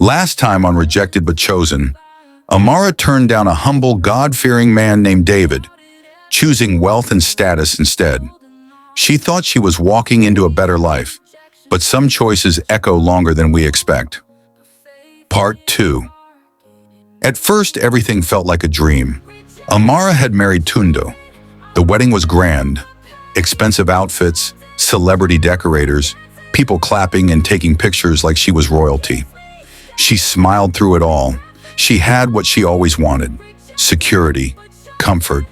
Last time on Rejected But Chosen, Amara turned down a humble, God-fearing man named David, choosing wealth and status instead. She thought she was walking into a better life, but some choices echo longer than we expect. Part 2. At first, everything felt like a dream. Amara had married Tunde. The wedding was grand. Expensive outfits, celebrity decorators, people clapping and taking pictures like she was royalty. She smiled through it all. She had what she always wanted: security, comfort,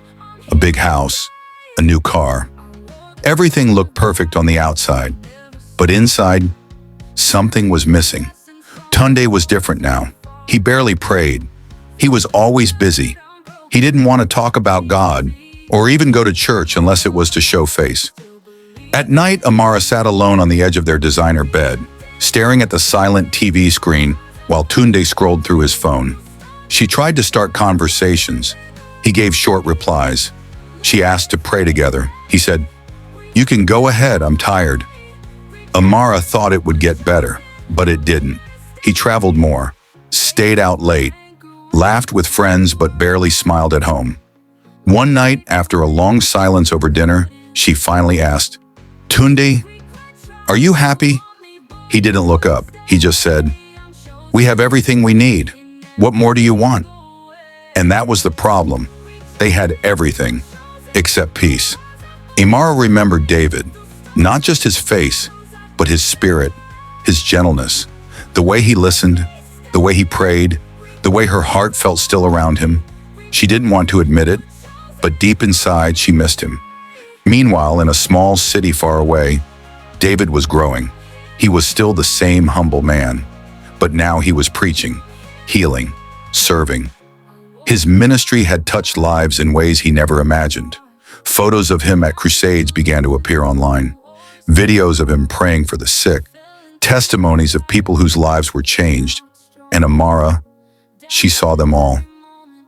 a big house, a new car. Everything looked perfect on the outside, but inside, something was missing. Tunde was different now. He barely prayed. He was always busy. He didn't want to talk about God or even go to church unless it was to show face. At night, Amara sat alone on the edge of their designer bed, staring at the silent TV screen while Tunde scrolled through his phone. She tried to start conversations. He gave short replies. She asked to pray together. He said, "You can go ahead, I'm tired." Amara thought it would get better, but it didn't. He traveled more, stayed out late, laughed with friends but barely smiled at home. One night, after a long silence over dinner, she finally asked, "Tunde, are you happy?" He didn't look up. He just said, "We have everything we need. What more do you want?" And that was the problem. They had everything, except peace. Amara remembered David, not just his face, but his spirit, his gentleness, the way he listened, the way he prayed, the way her heart felt still around him. She didn't want to admit it, but deep inside she missed him. Meanwhile, in a small city far away, David was growing. He was still the same humble man, but now he was preaching, healing, serving. His ministry had touched lives in ways he never imagined. Photos of him at crusades began to appear online. Videos of him praying for the sick. Testimonies of people whose lives were changed. And Amara, she saw them all.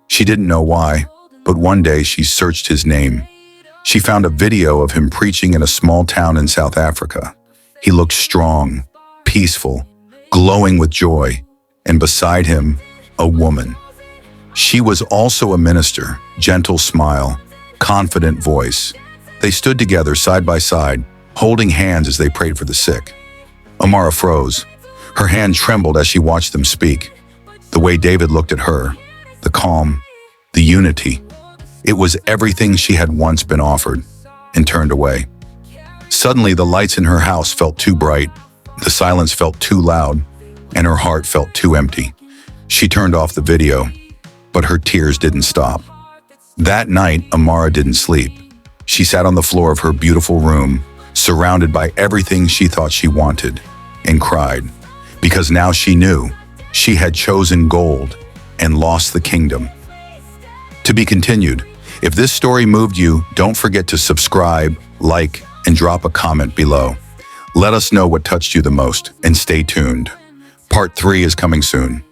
She didn't know why, but one day she searched his name. She found a video of him preaching in a small town in South Africa. He looked strong, peaceful, glowing with joy, and beside him, a woman. She was also a minister, gentle smile, confident voice. They stood together side by side, holding hands as they prayed for the sick. Amara froze. Her hand trembled as she watched them speak. The way David looked at her, the calm, the unity. It was everything she had once been offered, and turned away. Suddenly, the lights in her house felt too bright, the silence felt too loud, and her heart felt too empty. She turned off the video, but her tears didn't stop. That night, Amara didn't sleep. She sat on the floor of her beautiful room, surrounded by everything she thought she wanted, and cried, because now she knew she had chosen gold and lost the kingdom. To be continued. If this story moved you, don't forget to subscribe, like, and drop a comment below. Let us know what touched you the most, and stay tuned. Part 3 is coming soon.